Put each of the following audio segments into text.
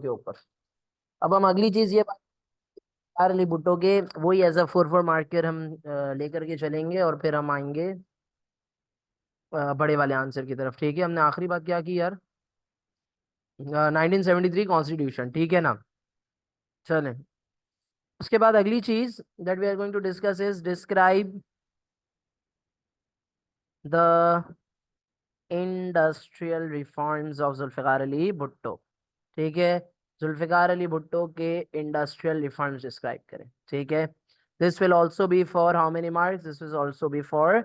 के ऊपर। अब हम अगली चीज ये जुल्फिकार अली भुट्टो के वही एज अ 4 मार्कर हम लेकर के चलेंगे और फिर हम आएंगे बड़े वाले आंसर की तरफ। ठीक है, हमने आखिरी बात क्या की यार? 1973 कॉन्स्टिट्यूशन, ठीक है ना। चलें, उसके बाद अगली चीज that we are going to discuss is describe the industrial reforms of Zulfikar Ali Bhutto. ठीक है, जुल्फिकार अली भुट्टो के इंडस्ट्रियल रिफॉर्म्स डिस्क्राइब करें। ठीक है, this will also be for how many marks? This will also be for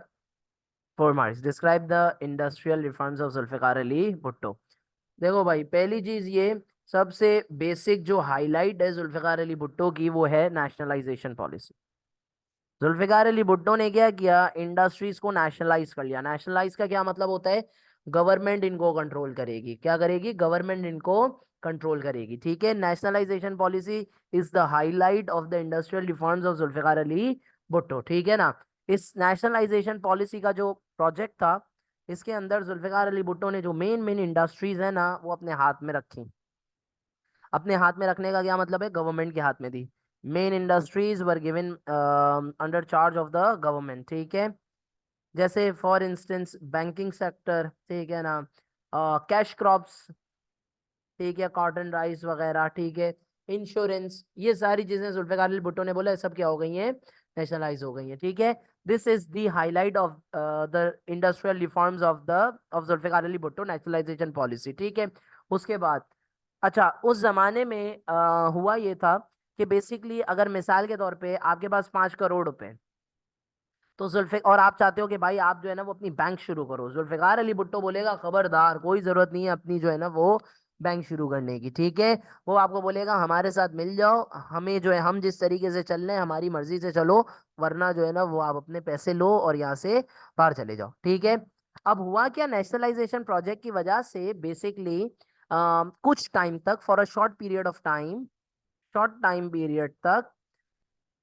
4 marks. Describe the industrial reforms of Zulfikar Ali Bhutto. देखो भाई, पहली चीज ये सबसे बेसिक जो हाईलाइट है जुल्फिकार अली भुट्टो की वो है नेशनलाइजेशन पॉलिसी। जुल्फिकार अली भुट्टो ने क्या किया? इंडस्ट्रीज को नेशनलाइज कर लिया। नेशनलाइज का क्या मतलब होता है? गवर्नमेंट इनको कंट्रोल करेगी। क्या करेगी? गवर्नमेंट इनको कंट्रोल करेगी। ठीक है, nationalization policy is the highlight of the industrial reforms of Zulfikar Ali Bhutto. ठीक है ना। इस नेशनलाइजेशन पॉलिसी का जो प्रोजेक्ट था, इसके अंदर जुल्फिकार अली भुट्टो ने जो मेन मेन इंडस्ट्रीज है ना वो अपने हाथ में रखी। अपने हाथ में रखने का क्या मतलब है? गवर्नमेंट के हाथ में दी। Main industries were given under charge of the government. ठीक है, जैसे फॉर इंस्टेंस बैंकिंग सेक्टर, ठीक है ना, कैश क्रॉप्स, ठीक है, कॉटन राइस वगैरह, ठीक है, इंश्योरेंस, ये सारी चीजें जुल्फिकार अली भुट्टो ने बोला ये सब क्या हो गई हैं? नेशनलाइज हो गई हैं। ठीक है, this is the highlight of the industrial reforms of Zulfikar Ali Bhutto nationalization policy. ठीक है, उसके बाद अच्छा उस जमाने में हुआ ये था कि बेसिकली अगर मिसाल के तौर पे आपके पास 5 करोड़ रुपए, तो जुल्फिक और आप चाहते हो कि भाई आप जो है ना वो अपनी बैंक शुरू करो, जुल्फिकार अली भुट्टो बोलेगा खबरदार, कोई जरूरत नहीं है अपनी जो है ना वो बैंक शुरू करने की। ठीक है, वो आपको बोलेगा हमारे साथ मिल जाओ, हमें जो है हम जिस तरीके से चल रहे हैं हमारी मर्जी से चलो, वरना जो है ना वो आप अपने पैसे लो और यहाँ से बाहर चले जाओ। ठीक है, अब हुआ क्या? नेशनलाइजेशन प्रोजेक्ट की वजह से बेसिकली कुछ टाइम तक, for a short time period तक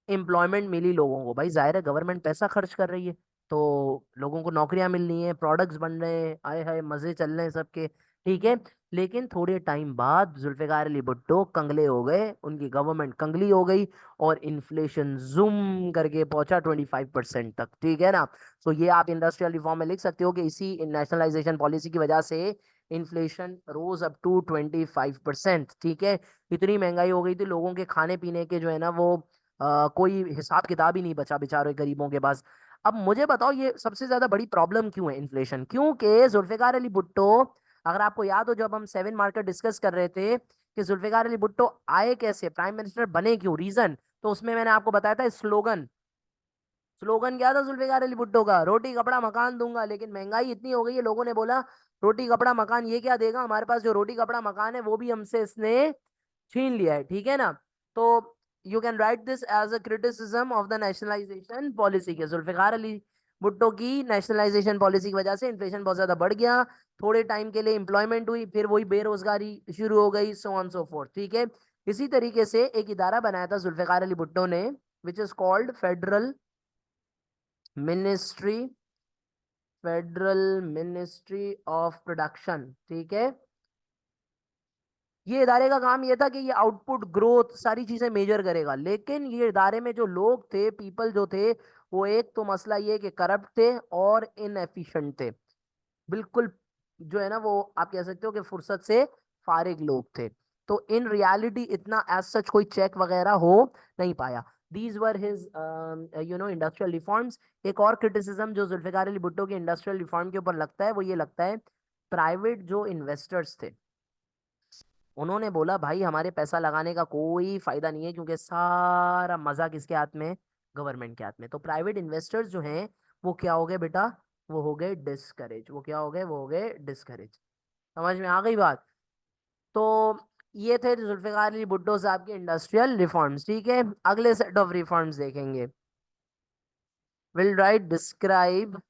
एम्प्लॉयमेंट मिली लोगों को। भाई जाहिर है गवर्नमेंट पैसा खर्च कर रही है, तो लोगों को नौकरियां मिल रही हैं, प्रोडक्ट्स बन रहे हैं, आए हाय मजे चल रहे हैं सबके। ठीक है, लेकिन थोड़े टाइम बाद जुल्फिकार अली भुट्टो कंगले हो गए, उनकी गवर्नमेंट कंगली हो गई और इन्फ्लेशन जूम करके पहुंचा 25% तक। ठीक है ना। तो ये आप इंडस्ट्रियल रिफॉर्म में लिख सकते हो कि इसी नेशनलाइजेशन पॉलिसी की वजह से इन्फ्लेशन रोज अप टू 25%। ठीक है, इतनी महंगाई हो गई थी, लोगों के खाने पीने के जो है ना वो कोई हिसाब किताब ही नहीं बचा बेचारे गरीबों के पास। अब मुझे बताओ ये सबसे ज्यादा बड़ी प्रॉब्लम क्यों है इन्फ्लेशन? क्योंकि जुल्फिकार अली भुट्टो, अगर आपको याद हो जब हम 7 मार्केट डिस्कस कर रहे थे कि जुल्फिकार अली भुट्टो आए कैसे, प्राइम मिनिस्टर बने क्यों, रीजन, तो उसमें मैंने आपको बताया था स्लोगन। स्लोगन क्या था जुल्फिकार अली भुट्टो का? रोटी कपड़ा मकान दूंगा। लेकिन महंगाई इतनी हो गई है, लोगों ने बोला रोटी कपड़ा मकान ये क्या देगा, हमारे पास जो रोटी कपड़ा मकान है वो भी हमसे इसने छीन लिया है। ठीक है ना। तो you can write this as a criticism of the nationalization policy के जुल्फिकार अली भुट्टो की नेशनलाइजेशन पॉलिसी की वजह से इन्फ्लेशन बहुत ज्यादा बढ़ गया, थोड़े टाइम के लिए एम्प्लॉयमेंट हुई, फिर वही बेरोजगारी शुरू हो गई, सो ऑन सो फोर्थ। ठीक है, इसी तरीके से एक इदारा बनाया था जुल्फिकार अली भुट्टो ने, which is called ministry federal ministry of production. ठीक है, ये इदारे का काम ये था कि ये आउटपुट ग्रोथ सारी चीजें मेजर करेगा। लेकिन ये इदारे में जो लोग थे, पीपल जो थे, वो एक तो मसला ये कि करप्ट थे और इनएफिशिएंट थे, बिल्कुल जो है ना वो आप कह सकते हो कि फुर्सत से फारिग लोग थे। तो इन रियलिटी इतना एज सच कोई चेक वगैरह हो नहीं पाया। These were his industrial reforms. एक और क्रिटिसिज्म जो जुल्फिकार अली भुट्टो के इंडस्ट्रियल रिफॉर्म के ऊपर लगता है वो ये लगता है, प्राइवेट जो इन्वेस्टर्स थे उन्होंने बोला भाई हमारे पैसा लगाने का कोई फायदा नहीं है, क्योंकि सारा मजा किसके हाथ में? गवर्नमेंट के हाथ में। तो प्राइवेट इन्वेस्टर्स जो हैं वो क्या हो गए बेटा? वो हो गए डिस्करेज। वो क्या हो गए? वो हो गए डिस्करेज। समझ में आ गई बात? तो ये थे जुल्फिकार अली भुट्टो साहब के इंडस्ट्रियल रिफॉर्म्स। ठीक है, अगले सेट ऑफ रिफॉर्म्स देखेंगे। Will write describe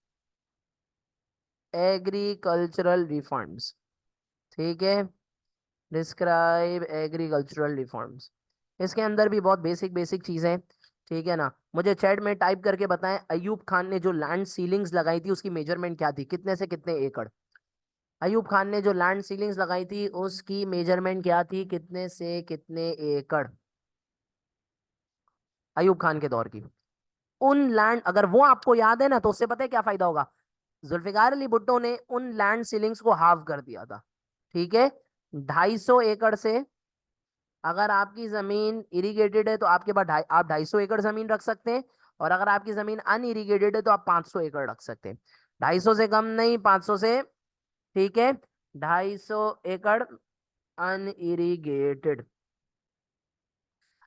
agricultural reforms. ठीक है, डिस्क्राइब एग्रीकल्चरल रिफॉर्म्स। इसके अंदर भी बहुत बेसिक बेसिक चीजें। ठीक है ना, मुझे चैट में टाइप करके बताएं अयूब खान ने जो लैंड सीलिंग्स लगाई थी उसकी मेजरमेंट क्या थी, कितने से कितने एकड़? अयूब खान ने जो लैंड सीलिंग्स लगाई थी उसकी मेजरमेंट क्या थी, कितने से कितने एकड़, अयूब खान के दौर की। उन लैंड, अगर वो आपको याद है ना, तो उससे पता है क्या फायदा होगा। जुल्फिकार अली भुट्टो ने उन लैंड सीलिंग्स को हाफ कर दिया था। ठीक है, 250 एकड़ से, अगर आपकी जमीन इरिगेटेड है तो आपके पास आप 250 एकड़ जमीन रख सकते हैं, और अगर आपकी जमीन अनइरिगेटेड है तो आप 500 एकड़ रख सकते हैं। 250 से कम नहीं, 500 से। ठीक है, 250 एकड़ अनइरिगेटेड।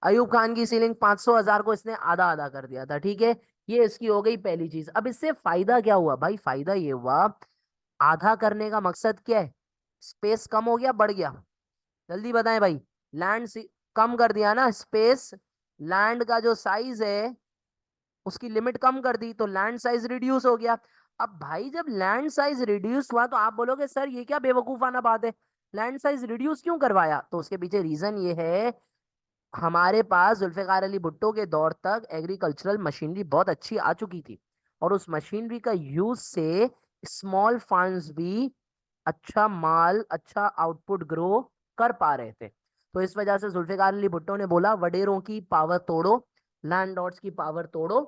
अयूब खान की सीलिंग 500,000 को इसने आधा आधा कर दिया था। ठीक है, ये इसकी हो गई पहली चीज। अब इससे फायदा क्या हुआ भाई, फायदा ये हुआ, आधा करने का मकसद क्या है, स्पेस कम हो गया बढ़ गया, जल्दी बताएं भाई। लैंड कम कर दिया ना स्पेस, लैंड का जो साइज है उसकी लिमिट कम कर दी, तो लैंड साइज रिड्यूस हो गया। अब भाई जब लैंड साइज रिड्यूस हुआ तो आप बोलोगे सर ये क्या बेवकूफाना बात है, लैंड साइज रिड्यूस क्यों करवाया, तो उसके पीछे रीजन ये है, हमारे पास जुल्फिकार अली भुट्टो के दौर तक एग्रीकल्चरल मशीनरी बहुत अच्छी आ चुकी थी, और उस मशीनरी का यूज से स्मॉल फार्म्स भी अच्छा माल, अच्छा आउटपुट ग्रो कर पा रहे थे। तो इस वजह से जुल्फिकार अली भुट्टो ने बोला वडेरों की पावर तोड़ो, लैंडलॉर्ड्स की पावर तोड़ो,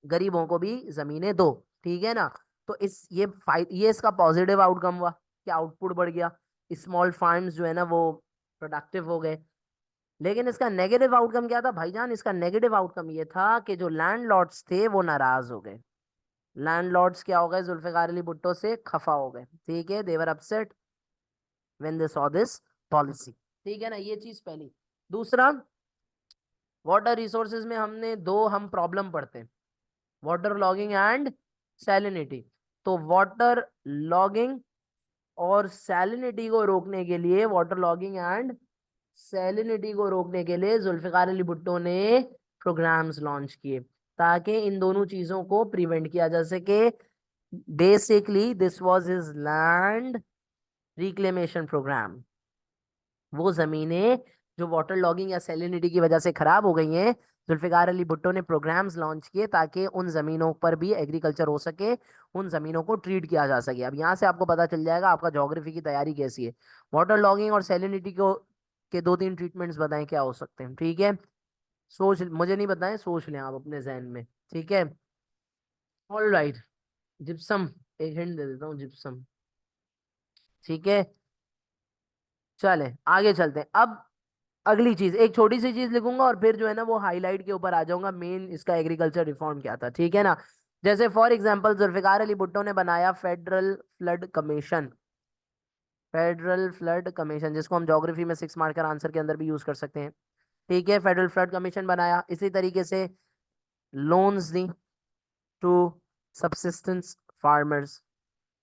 गरीबों को भी जमीनें दो। ठीक है ना। तो ये इसका पॉजिटिव आउटकम हुआ कि आउटपुट बढ़ गया, स्मॉल फार्म्स जो है ना वो प्रोडक्टिव हो गए। लेकिन इसका नेगेटिव आउटकम क्या था भाईजान, इसका नेगेटिव आउटकम ये था कि जो लैंडलॉर्ड्स थे वो नाराज हो गए। लैंडलॉर्ड्स क्या हो गए, जुल्फिकार अली भुट्टो से खफा हो गए। ठीक है, they were upset when they saw this policy. ठीक है ना, ये चीज पहली। दूसरा, वाटर रिसोर्सेज में हमने दो हम प्रॉब्लम पढ़ते हैं, वाटर लॉगिंग एंड सैलिनिटी। तो वाटर लॉगिंग और सैलिनिटी को रोकने के लिए, वाटर लॉगिंग एंड सैलिनिटी को रोकने के लिए जुल्फिकार अली भुट्टो ने प्रोग्राम्स लॉन्च किए, ताकि इन दोनों चीजों को प्रिवेंट किया जा सके। Basically this was his land reclamation programme. वो जमीनें जो वाटर लॉगिंग या सैलिनिटी की वजह से खराब हो गई हैं, जुल्फिकार अली भुट्टो ने प्रोग्राम्स लॉन्च किए ताकि उन जमीनों पर भी एग्रीकल्चर हो सके, उन जमीनों को ट्रीट किया जा सके। अब यहाँ से आपको पता चल जाएगा आपका ज्योग्राफी की तैयारी कैसी है। वाटर लॉगिंग और सैलिनिटी को के दो तीन ट्रीटमेंट्स बताएं क्या हो सकते हैं। ठीक है, सोच, मुझे नहीं बताएं, सोच लें आप अपने जहन में। ठीक है, ऑल राइट। जिप्सम, एक हिंट दे देता हूँ, जिप्सम। ठीक है, चले आगे चलते हैं। अब अगली चीज, एक छोटी सी चीज लिखूंगा और फिर जो है ना वो हाईलाइट के ऊपर आ जाऊंगा, मेन इसका एग्रीकल्चर रिफॉर्म क्या था। ठीक है ना। जैसे फॉर एग्जांपल जुल्फिकार अली भुट्टो ने बनाया federal flood commission, federal flood commission जिसको हम ज्योग्राफी में 6 मार्कर आंसर के अंदर भी यूज कर सकते हैं। ठीक है, फेडरल फ्लड कमीशन बनाया, इसी तरीके से लोन्स दी to subsistence farmers.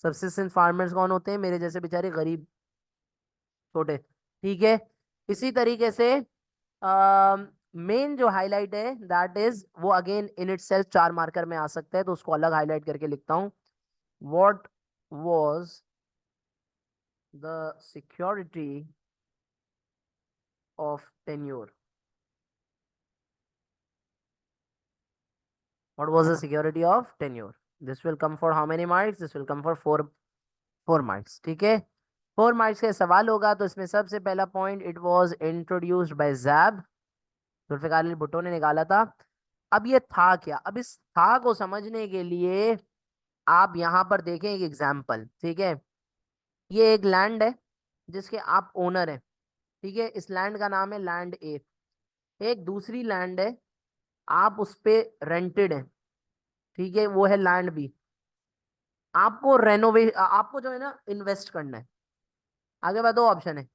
Subsistence farmers कौन होते हैं, मेरे जैसे बेचारे गरीब छोटे। ठीक है, इसी तरीके से मेन जो हाईलाइट है दैट इज वो again in it self 4 marker में आ सकता है, तो उसको अलग हाईलाइट करके लिखता हूं। What was the security of tenure, what was the security of tenure. This will come for how many marks, this will come for 4 marks. ठीक है, 4 मार्क्स का सवाल होगा तो इसमें सबसे पहला point, it was introduced by ZAB, Zulfikar Ali Bhutto ने निकाला था। अब ये था क्या, अब इस था को समझने के लिए आप यहां पर देखें एक एग्जाम्पल। ठीक है, ये एक लैंड है जिसके आप ओनर हैं। ठीक है, इस लैंड का नाम है लैंड ए। एक दूसरी लैंड है, आप उस पे रेंटेड हैं। ठीक है, वो है लैंड बी। आपको आपको जो है ना इन्वेस्ट करना है। आगे बाद दो ऑप्शन है,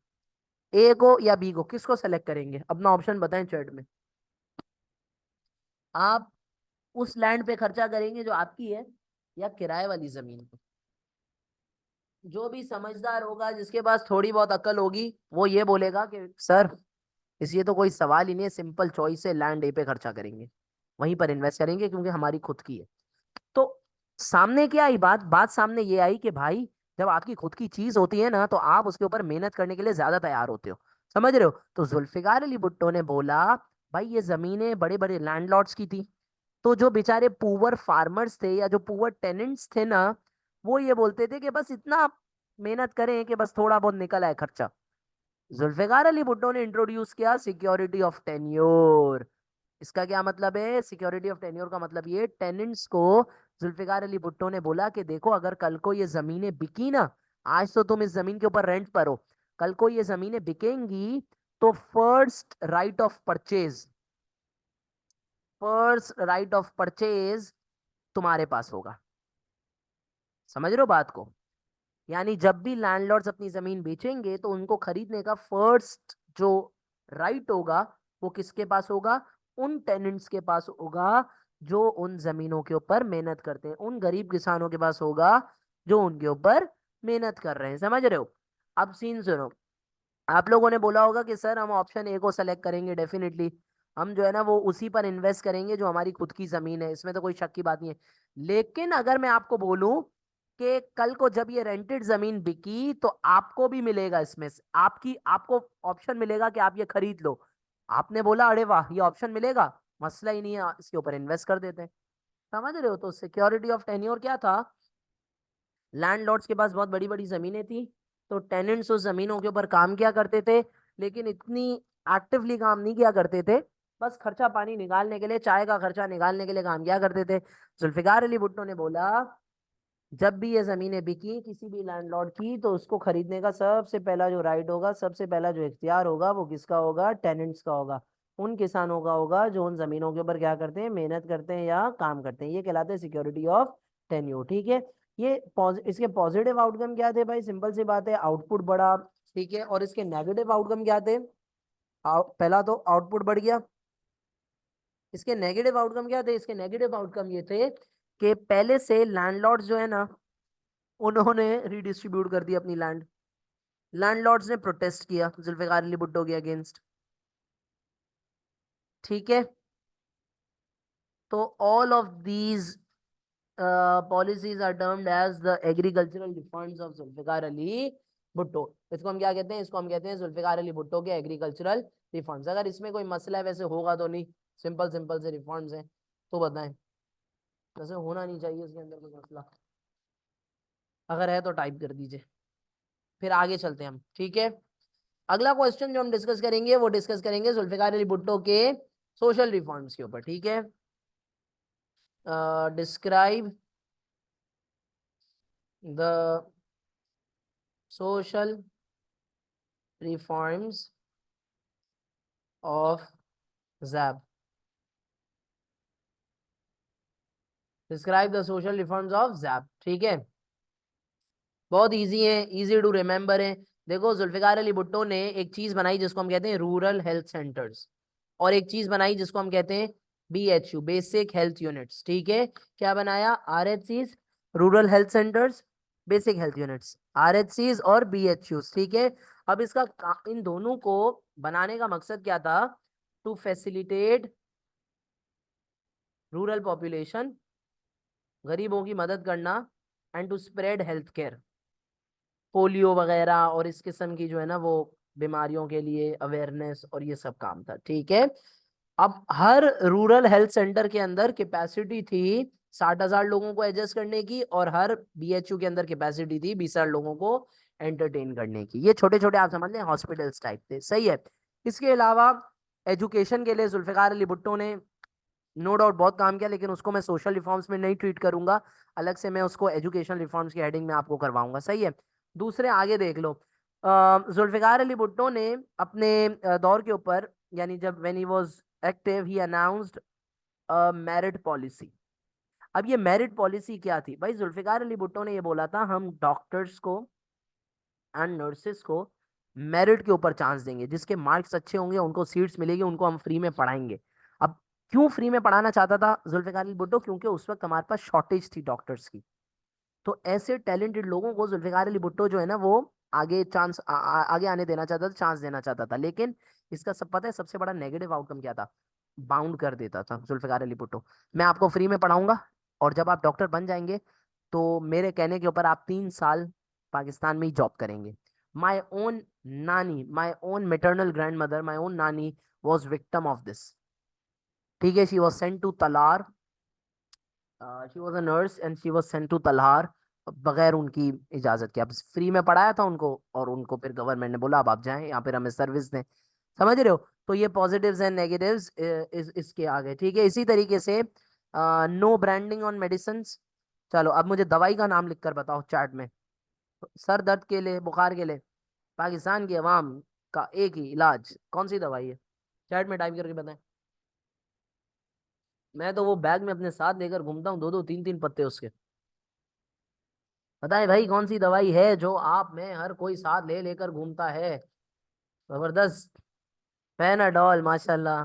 ए को या बी को, किसको सेलेक्ट करेंगे, अपना ऑप्शन बताएं चैट में। आप उस लैंड पे खर्चा करेंगे जो आपकी है, या किराए वाली जमीन पे। जो भी समझदार होगा, जिसके पास थोड़ी बहुत अकल होगी, वो ये बोलेगा कि सर इसलिए तो कोई सवाल ही नहीं है, सिंपल चॉइस है, लैंड ए पे खर्चा करेंगे, वहीं पर इन्वेस्ट करेंगे क्योंकि हमारी खुद की है। तो सामने क्या आई बात, बात सामने ये आई कि भाई जब आपकी खुद की चीज होती है ना तो आप उसके ऊपर मेहनत करने के लिए ज्यादा तैयार होते हो। समझ रहे हो। तो जुल्फिकार अली भुट्टो ने बोला भाई ये जमीनें बड़े बड़े लैंडलॉर्ड्स की थी, तो जो बेचारे पुअर फार्मर्स थे या जो पुअर टेनेंट्स थे ना, वो ये बोलते थे कि बस इतना मेहनत करें कि बस थोड़ा बहुत निकल आए खर्चा। जुल्फिकार अली भुट्टो ने इंट्रोड्यूस किया सिक्योरिटी ऑफ टेन्योर। इसका क्या मतलब है? सिक्योरिटी ऑफ टेन्योर का मतलब ये, टेनेंट्स को जुल्फिकार अली भुट्टो ने बोला कि देखो अगर कल को ये जमीनें बिकी ना, आज तो तुम इस जमीन के ऊपर रेंट पर हो, कल को ये जमीनें बिकेंगी तो फर्स्ट राइट ऑफ परचेज तुम्हारे पास होगा। समझ रहे हो बात को? यानी जब भी लैंडलॉर्ड्स अपनी जमीन बेचेंगे तो उनको खरीदने का फर्स्ट जो राइट होगा वो किसके पास होगा? उन टेनेंट्स के पास होगा जो उन जमीनों के ऊपर मेहनत करते हैं, उन गरीब किसानों के पास होगा जो उनके ऊपर मेहनत कर रहे हैं। समझ रहे हो? अब सीन सुनो। आप लोगों ने बोला होगा कि सर हम ऑप्शन ए को सेलेक्ट करेंगे, डेफिनेटली हम जो है ना वो उसी पर इन्वेस्ट करेंगे जो हमारी खुद की जमीन है, इसमें तो कोई शक की बात नहीं है। लेकिन अगर मैं आपको बोलूं कि कल को जब ये रेंटेड जमीन बिकी तो आपको भी मिलेगा इसमें से, आपको ऑप्शन मिलेगा कि आप ये खरीद लो। आपने बोला अरे वाह ये ऑप्शन मिलेगा, मसला ही नहीं है, इसके ऊपर इन्वेस्ट कर देते हैं। समझ रहे हो? तो सिक्योरिटी ऑफ टेन्योर क्या था? लैंडलॉर्ड्स के पास बहुत बड़ी बड़ी जमीनें थी, तो टेनेंट्स उस जमीनों के ऊपर काम किया करते थे, लेकिन इतनी एक्टिवली काम नहीं किया करते थे, बस खर्चा पानी निकालने के लिए, चाय का खर्चा निकालने के लिए काम किया करते थे। जुल्फिकार अली भुट्टो ने बोला जब भी ये जमीनें बिकी किसी भी लैंडलॉर्ड की तो उसको खरीदने का सबसे पहला जो राइट होगा, सबसे पहला जो इख्तियार होगा वो किसका होगा? टेनेंट्स का होगा, उन किसानों का होगा जो उन जमीनों के ऊपर क्या करते हैं? मेहनत करते हैं या काम करते हैं। ये कहलाते हैं सिक्योरिटी ऑफ टेन्योर। ठीक है? इसके पॉजिटिव आउटकम क्या थे भाई? सिंपल सी बात है, आउटपुट बढ़ा। ठीक है? और इसके नेगेटिव आउटकम क्या थे? पहला तो आउटपुट बढ़ गया। इसके नेगेटिव आउटकम क्या थे? इसके नेगेटिव आउटकम ये थे कि पहले से लैंडलॉर्ड्स जो है ना उन्होंने रिडिस्ट्रीब्यूट कर दी अपनी लैंड। लैंडलॉर्ड्स ने प्रोटेस्ट किया जुल्फिकार अली भुट्टो के अगेंस्ट। ठीक है? तो all of these policies are termed as the agricultural reforms of Zulfikar Ali Bhutto. इसको हम क्या कहते हैं? इसको हम कहते हैं जुल्फिकार अली भुट्टो के एग्रीकल्चरल रिफॉर्म्स। अगर इसमें कोई मसला है, वैसे होगा तो नहीं, सिंपल सिंपल से रिफॉर्म्स हैं, तो बताएं। वैसे होना नहीं चाहिए इसके अंदर कोई मसला, अगर है तो टाइप कर दीजिए। फिर आगे चलते हैं हम। ठीक है? अगला क्वेश्चन जो हम डिस्कस करेंगे वो डिस्कस करेंगे जुल्फिकार अली भुट्टो के सोशल रिफॉर्म्स के ऊपर। ठीक है? Describe the social reforms of ZAB. Describe the social reforms of ZAB. ठीक है? बहुत इजी है, इजी टू रिमेम्बर है। देखो जुल्फिकार अली भुट्टो ने एक चीज बनाई जिसको हम कहते हैं रूरल हेल्थ सेंटर्स, और एक चीज बनाई जिसको हम कहते हैं BHU, बेसिक हेल्थ यूनिट्स। ठीक है? क्या बनाया? RHCs, rural health centres, basic health units, RHCs और BHUs। ठीक है? अब इन दोनों को बनाने का मकसद क्या था? टू फैसिलिटेट रूरल पॉपुलेशन, गरीबों की मदद करना, and to spread health care, polio वगैरह और इस किस्म की जो है ना वो बीमारियों के लिए अवेयरनेस और ये सब काम था। ठीक है? अब हर रूरल हेल्थ सेंटर के अंदर कैपेसिटी थी 60,000 लोगों को एडजस्ट करने की, और हर BHU के अंदर कैपेसिटी थी 20,000 लोगों को एंटरटेन करने की। ये छोटे छोटे आप समझ लें हॉस्पिटल्स टाइप थे। सही है? इसके अलावा एजुकेशन के लिए जुल्फिकार अली भुट्टो ने नो डाउट बहुत काम किया, लेकिन उसको मैं सोशल रिफॉर्म्स में नहीं ट्रीट करूंगा, अलग से मैं उसको एजुकेशन रिफॉर्म्स की हेडिंग में आपको करवाऊंगा। सही है? दूसरे आगे देख लो। जुल्फिकार अली भुट्टो ने अपने दौर के ऊपर, यानी जब when he was active, he announced merit policy. अब ये मेरिट पॉलिसी क्या थी भाई? जुल्फिकार अली भुट्टो ने ये बोला था हम डॉक्टर्स को एंड नर्सेस को मेरिट के ऊपर चांस देंगे, जिसके मार्क्स अच्छे होंगे उनको सीट्स मिलेगी, उनको हम फ्री में पढ़ाएंगे। अब क्यों फ्री में पढ़ाना चाहता था जुल्फिकार अली भुट्टो? क्योंकि उस वक्त हमारे पास शॉर्टेज थी डॉक्टर्स की। तो ऐसे टैलेंटेड लोगों को जुल्फिकार अली भुट्टो जो है ना वो आगे आगे आने देना चाहता था, चांस देना चाहता था। लेकिन इसका सब पता है सबसे बड़ा नेगेटिव आउटकम क्या था? बाउंड कर देता था जुल्फिकार अली भुट्टो। मैं आपको फ्री में पढ़ाऊंगा और जब आप डॉक्टर बन जाएंगे तो मेरे कहने के ऊपर आप 3 साल पाकिस्तान में ही जॉब करेंगे। My own maternal grandmother, my own nani was victim of this. ठीक है? शी वॉज सेंट टू तलार, she was a nurse and she was sent to Talhar बगैर उनकी इजाजत के। अब फ्री में पढ़ाया था उनको, और उनको फिर गवर्नमेंट ने बोला अब आप जाएं या फिर हमें सर्विस दें। समझ रहे हो? तो ये पॉजिटिव्स एंड नेगेटिव्स इसके आगे, ठीक है। इसी तरीके से नो ब्रांडिंग ऑन मेडिसिन। चलो अब मुझे दवाई का नाम लिख कर बताओ चार्ट में। सर दर्द के लिए, बुखार के लिए पाकिस्तान की आवाम का एक ही इलाज कौन सी दवाई है? चैट में टाइप करके बताएं। मैं तो वो बैग में अपने साथ लेकर घूमता हूँ, दो दो तीन तीन पत्ते उसके। बताएं भाई कौन सी दवाई है जो आप में हर कोई साथ ले लेकर घूमता है? जबरदस्त। पेनाडोल, माशाल्लाह।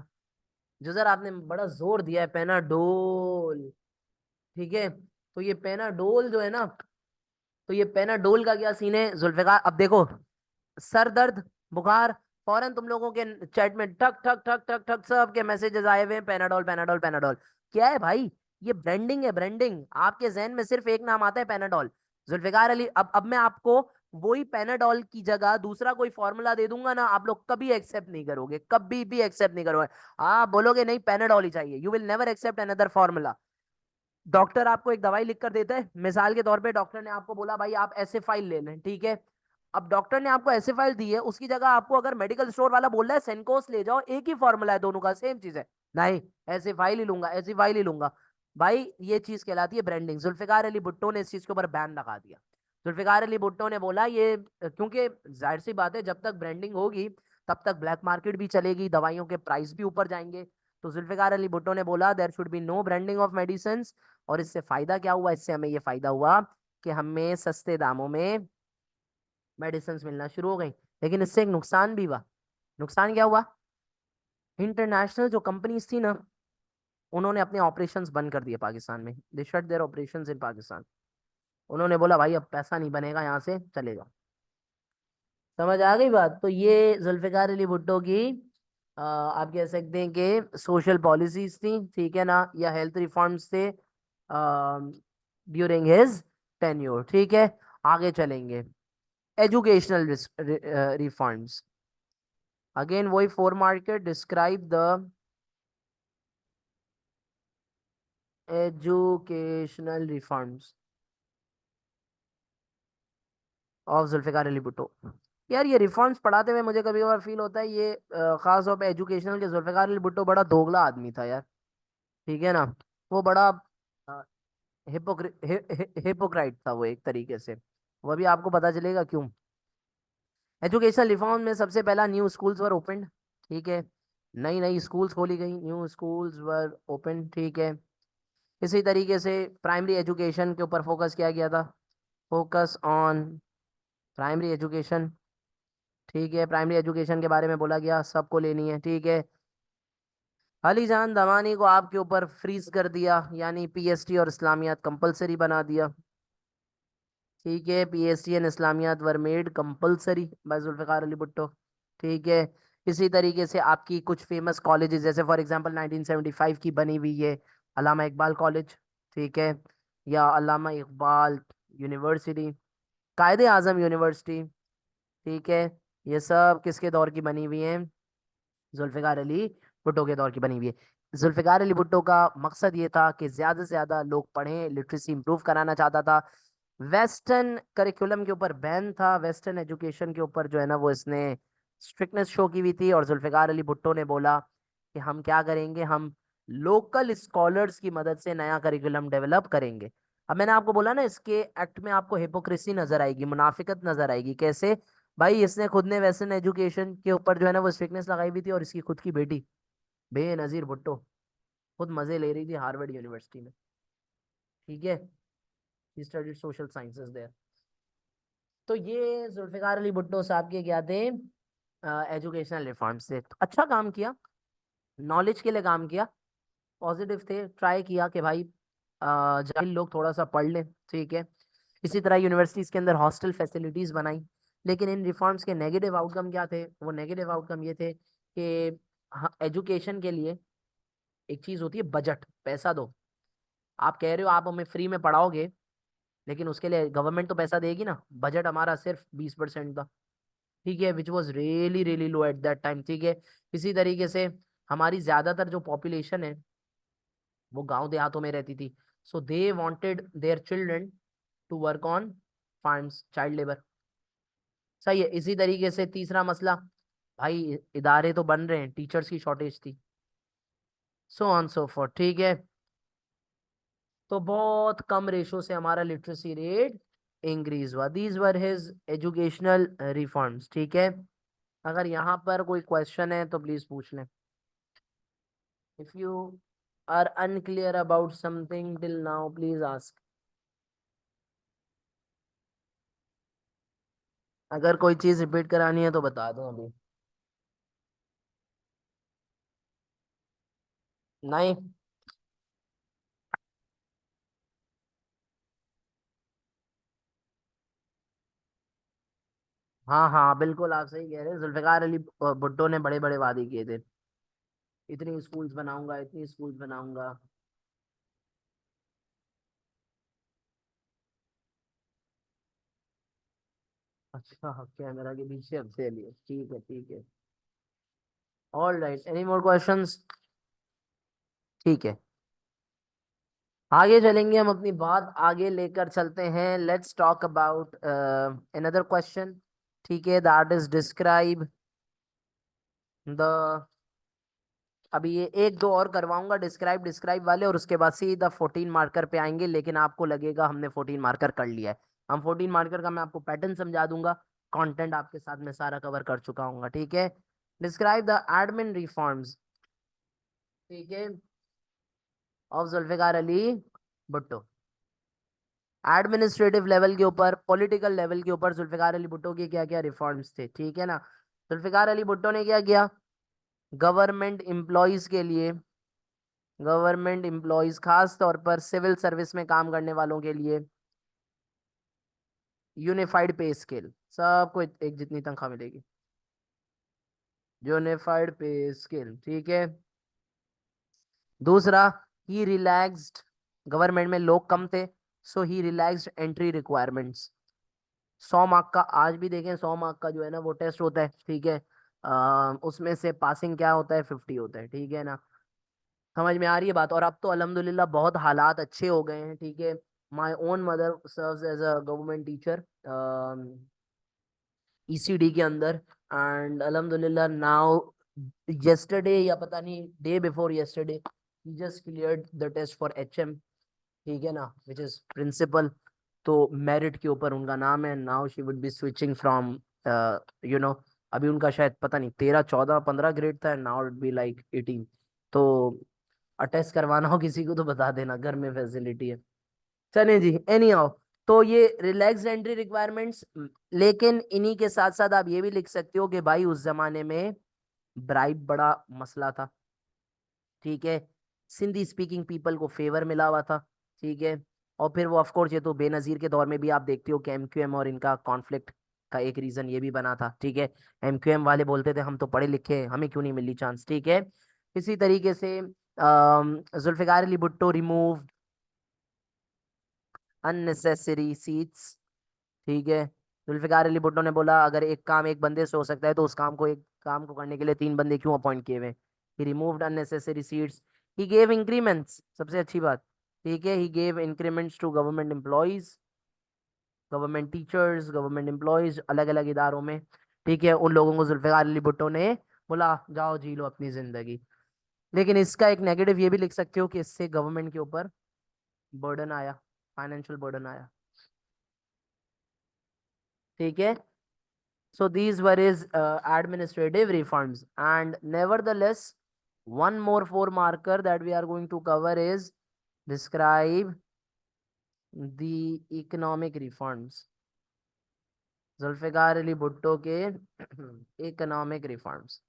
जो सर आपने बड़ा जोर दिया है, पेनाडोल। ठीक है, तो ये पेनाडोल जो है ना, तो ये पेनाडोल का क्या सीन है जुल्फिकार? अब देखो, सर दर्द, बुखार, फौरन तुम लोगों के चैट में ठक ठक ठक ठक ठक सब के मैसेजेस आए हुए हैं, पैनाडोल पैनाडोल पैनाडोल। क्या है भाई? ये ब्रांडिंग है, ब्रांडिंग। आपके जहन में सिर्फ एक नाम आता है, पैनाडोल। जुल्फिकार अली, अब मैं आपको वही पैनाडोल की जगह दूसरा कोई फॉर्मूला दे दूंगा ना, आप लोग कभी एक्सेप्ट नहीं करोगे, कभी भी एक्सेप्ट नहीं करोगे। आप बोलोगे नहीं पैनाडोल ही चाहिए, you will never accept another formula. Doctor आपको एक दवाई लिख कर देता है, मिसाल के तौर पे डॉक्टर ने आपको बोला भाई आप ऐसे फाइल ले लें, ठीक है। अब डॉक्टर ने आपको ऐसे फाइल दी है, उसकी जगह आपको अगर मेडिकल स्टोर वाला बोल रहा है सेनकोस ले जाओ, एक ही फॉर्मूला है दोनों का, सेम चीज है। नहीं, ऐसे फाइल ही लूंगा, ऐसी फाइल ही लूंगा। भाई ये चीज कहलाती है ब्रांडिंग। जुल्फिकार अली भुट्टो ने इस चीज के ऊपर बैन लगा दिया। जुल्फिकार अली भुट्टो ने बोला ये, क्योंकि जाहिर सी बात है जब तक ब्रांडिंग होगी तब तक ब्लैक मार्केट भी चलेगी, दवाइयों के प्राइस भी ऊपर जाएंगे। तो जुल्फिकार अली भुट्टो ने बोला there should be no branding of medicine. और इससे फायदा क्या हुआ? इससे हमें ये फायदा हुआ कि हमें सस्ते दामों में मेडिसिन मिलना शुरू हो गई। लेकिन इससे एक नुकसान भी हुआ। नुकसान क्या हुआ? इंटरनेशनल जो कंपनीज थी ना, उन्होंने अपने ऑपरेशंस बंद कर दिए पाकिस्तान में। They shut their operations in Pakistan. उन्होंने बोला भाई अब पैसा नहीं बनेगा यहाँ से, चले जाओ। समझ आ गई बात? तो ये जुल्फिकार अली भुट्टो की आप कह सकते हैं कि सोशल पॉलिसीज थी, ठीक है ना, या हेल्थ रिफॉर्म्स थे ड्यूरिंग हिज टेन्योर, ठीक है। आगे चलेंगे, एजुकेशनल रिफॉर्म्स। अगेन वही four marks, describe the educational reforms of Zulfikar Ali Bhutto. यार ये रिफॉर्म्स पढ़ाते हुए मुझे कभी कभार फील होता है ये खास तौर पे एजुकेशनल के, जुल्फिकार अली भुट्टो बड़ा दोगला आदमी था यार, ठीक है ना। वो बड़ा हिपोक्राइट था वो एक तरीके से। वो भी आपको पता चलेगा क्यों। एजुकेशनल रिफॉर्म में सबसे पहला न्यू स्कूल्स वर ओपन, ठीक है। नई नई स्कूल्स खोली गई, न्यू स्कूल्स वर ओपन, ठीक है। इसी तरीके से प्राइमरी एजुकेशन के ऊपर फोकस किया गया था, फोकस ऑन प्राइमरी एजुकेशन, ठीक है। प्राइमरी एजुकेशन के बारे में बोला गया सबको लेनी है, ठीक है। अलीजान दमानी को आपके ऊपर फ्रीज कर दिया, यानी पीएसटी और इस्लामियात कंपलसरी बना दिया, ठीक है। PST and Islamiat were made compulsory by Zulfikar Ali Bhutto, ठीक है। इसी तरीके से आपकी कुछ फेमस कॉलेजेस, जैसे फॉर एग्जांपल 1975 की बनी हुई है अल्लामा इकबाल कॉलेज, ठीक है, या अल्लामा इकबाल यूनिवर्सिटी, कायदे आजम यूनिवर्सिटी, ठीक है। ये सब किसके दौर की बनी हुई है? जुल्फिकार अली भुट्टो के दौर की बनी हुई है। जुल्फिकार अली भुट्टो का मकसद ये था कि ज्यादा से ज्यादा लोग पढ़ें, लिटरेसी इंप्रूव कराना चाहता था। वेस्टर्न करिकुलम के ऊपर बैन था, वेस्टर्न एजुकेशन के ऊपर जो है ना वो इसने स्ट्रिक्टनेस शो की हुई थी। और जुल्फिकार अली भुट्टो ने बोला कि हम क्या करेंगे, हम लोकल स्कॉलर्स की मदद से नया करिकुलम डेवलप करेंगे। अब मैंने आपको बोला ना, इसके एक्ट में आपको हिपोक्रेसी नजर आएगी, मुनाफिकत नजर आएगी। कैसे? भाई इसने खुद ने वेस्टर्न एजुकेशन के ऊपर जो है ना वो स्ट्रिक्टनेस लगाई हुई थी, और इसकी खुद की बेटी बेनजीर भुट्टो खुद मजे ले रही थी हार्वर्ड यूनिवर्सिटी में, ठीक है। He studied social sciences there. तो ये जुल्फिकार अली भुट्टो साहब के क्या थे? एजुकेशनल रिफॉर्म्स थे। तो अच्छा काम किया, नॉलेज के लिए काम किया, पॉजिटिव थे, ट्राई किया कि भाई जाहिल लोग थोड़ा सा पढ़ लें, ठीक है। इसी तरह यूनिवर्सिटीज के अंदर हॉस्टल फैसिलिटीज बनाई। लेकिन इन रिफॉर्म्स के नेगेटिव आउटकम क्या थे? वो नेगेटिव आउटकम ये थे कि एजुकेशन के लिए एक चीज होती है बजट, पैसा दो। आप कह रहे हो आप हमें फ्री में पढ़ाओगे, लेकिन उसके लिए गवर्नमेंट तो पैसा देगी ना। बजट हमारा सिर्फ 20% था, ठीक है, which was really really low at that time, ठीक है। इसी तरीके से हमारी ज्यादातर जो पॉपुलेशन है वो गांव देहातों में रहती थी। So they wanted their children to work on farms, child labour. सही है। इसी तरीके से तीसरा मसला, भाई इदारे तो बन रहे हैं, टीचर्स की शॉर्टेज थी, सो ऑन सो फॉर, ठीक है। तो बहुत कम रेशो से हमारा लिटरेसी रेट इंक्रीज हुआ। These were his educational reforms, ठीक है। अगर यहाँ पर कोई क्वेश्चन है तो प्लीज पूछ लें। If you are unclear about something till now, please ask. अगर कोई चीज रिपीट करानी है तो बता दो अभी। नहीं। हाँ हाँ बिल्कुल, आप सही कह रहे हैं। जुल्फिकार अली भुट्टो ने बड़े बड़े वादे किए थे, इतनी स्कूल्स बनाऊंगा, इतनी स्कूल्स बनाऊंगा। अच्छा, कैमरा के पीछे अब से लिए, ठीक है ठीक है। All right, any more questions? ठीक है, आगे चलेंगे हम, अपनी बात आगे लेकर चलते हैं। Let's talk about another question, ठीक है। दैट इज डिस्क्राइब द, अभी ये एक दो और करवाऊंगा डिस्क्राइब डिस्क्राइब वाले, और उसके बाद सीधा 14 मार्कर पे आएंगे। लेकिन आपको लगेगा हमने 14 मार्कर कर लिया है। हम 14 मार्कर का मैं आपको पैटर्न समझा दूंगा, कंटेंट आपके साथ में सारा कवर कर चुका हूँ, ठीक है। डिस्क्राइब द एडमिन रिफॉर्म्स, ठीक है, of Zulfikar Ali Bhutto. Administrative level के ऊपर, पॉलिटिकल लेवल के ऊपर जुल्फिकार अली भुट्टो के क्या क्या रिफॉर्म्स थे, ठीक है ना। जुल्फिकार अली भुट्टो ने क्या किया, गवर्नमेंट एम्प्लॉयज के लिए, गवर्नमेंट एम्प्लॉयज खास तौर पर सिविल सर्विस में काम करने वालों के लिए यूनिफाइड पे स्केल, सबको एक जितनी तनख्वाह मिलेगी, यूनिफाइड पे स्केल, ठीक है। दूसरा, ही रिलैक्स्ड, गवर्नमेंट में लोग कम थे, सो ही रिलैक्स्ड एंट्री रिक्वायरमेंट्स। 100 मार्क का, आज भी देखें 100 मार्क का जो है ना वो टेस्ट होता है, ठीक है। उसमें से पासिंग क्या होता है, 50 होता है, ठीक है ना। समझ में आ रही है बात। और अब तो अल्हम्दुलिल्लाह बहुत हालात अच्छे हो गए हैं, ठीक है। My own mother serves as a government teacher ECD के अंदर, एंड अल्हम्दुलिल्लाह नाउ, yesterday या पता नहीं day before yesterday, he just cleared the test for HM, ठीक है ना, विच इज प्रिंसिपल। तो मेरिट के ऊपर उनका नाम है। Now she would be switching from, you know, अभी उनका शायद पता नहीं 13 14 15 ग्रेड था, नाउ इट बी लाइक 18। तो अटेस्ट करवाना हो किसी को तो बता देना, घर में फैसिलिटी है। चले जी, एनी हाउ, तो ये रिलैक्स एंट्री रिक्वायरमेंट्स। लेकिन इन्हीं के साथ साथ आप ये भी लिख सकते हो कि भाई उस जमाने में ब्राइब बड़ा मसला था, ठीक है। सिंधी स्पीकिंग पीपल को फेवर मिला हुआ था, ठीक है। और फिर वो ऑफ कोर्स, ये तो बेनजीर के दौर में भी आप देखते हो कि एमक्यूएम और इनका कॉन्फ्लिक्ट का एक रीजन ये भी बना था, ठीक है। एमक्यूएम वाले बोलते थे हम तो पढ़े लिखे हैं, हमें क्यों नहीं मिली चांस, ठीक है। इसी तरीके से Zulfikar Ali Bhutto remove unnecessary seats, ठीक है। जुल्फिकार अली भुट्टो ने बोला अगर एक काम एक बंदे से हो सकता है तो उस काम को, एक काम को करने के लिए 3 बंदे क्यों अपॉइंट किए हुए। He removed unnecessary seats, he gave increments, सबसे अच्छी बात, ठीक है। He gave increments to government employees, government teachers, government employees अलग अलग इदारों में, ठीक है। उन लोगों को जुल्फिकार अली भुट्टो ने बोला जाओ जी लो अपनी जिंदगी। लेकिन इसका एक नेगेटिव ये भी लिख सकते हो कि इससे गवर्नमेंट के ऊपर बर्डन आया, फाइनेंशियल बर्डन आया, ठीक है। So these were his administrative reforms, and nevertheless, one more four marker that we are going to cover is describe the economic reforms. Zulfikar Ali Bhutto के economic reforms.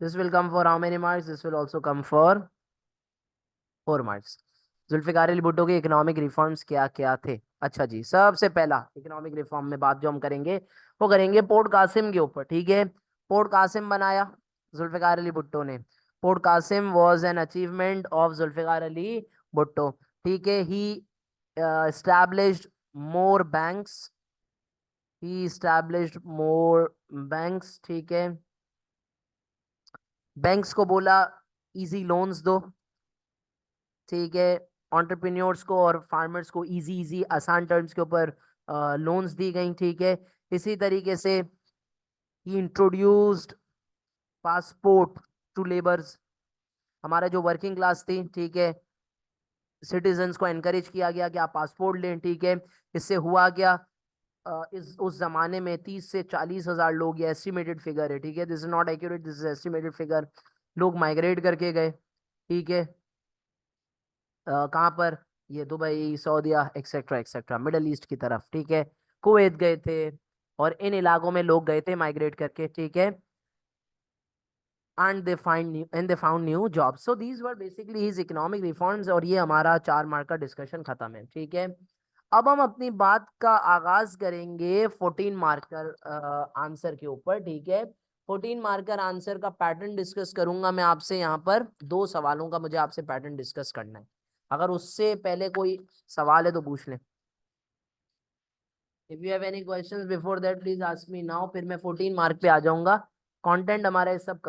This will come for how many marks? This will also come for 4 marks. Zulfikar Ali Bhutto के economic reforms क्या क्या थे? अच्छा जी, सबसे पहला economic reform में बात जो हम करेंगे वो करेंगे पोर्ट कासिम के ऊपर, ठीक है। पोर्ट कासिम बनाया जुल्फिकार अली भुट्टो ने। Port Qasim was an achievement of Zulfikar Ali Bhutto, ठीक है। ही established more banks, ही established more banks, ठीक है। बैंक्स को बोला इजी लोन्स दो, ठीक है। एंटरप्रेन्योर्स को और फार्मर्स को इजी इजी आसान टर्म्स के ऊपर लोन्स दी गई, ठीक है। इसी तरीके से ही इंट्रोड्यूस्ड पासपोर्ट टू लेबर्स, हमारा जो वर्किंग क्लास थी, ठीक है, सिटीजन्स को एनकरेज किया गया कि आप पासपोर्ट लें, ठीक है। इससे हुआ क्या, इस उस जमाने में 30 से 40 हजार लोग, ये एस्टिमेटेड फिगर है, ठीक है, this is not accurate, this is estimated figure, लोग माइग्रेट करके गए, ठीक है। कहाँ पर, ये दुबई, सऊदीया, एक्सेट्रा एक्सेट्रा, मिडल ईस्ट की तरफ, ठीक है, कुवैत गए थे, और इन इलाकों में लोग गए थे माइग्रेट करके, ठीक है। And they found new jobs. So these were basically his economic reforms, और ये हमारा 4 मार्क का डिस्कशन खत्म है, ठीक है। अब हम अपनी बात का आगाज करेंगे 14 मार्कर आंसर के ऊपर, ठीक है। 14 मार्कर आंसर का पैटर्न डिस्कस करूंगा मैं आपसे, यहाँ पर 2 सवालों का मुझे आपसे पैटर्न डिस्कस करना है। अगर उससे पहले कोई सवाल है तो पूछ लें। If you have any questions before that please ask me now, फिर मैं 14 मार्क पे आ जाऊंगा। कंटेंट हमारा ये सब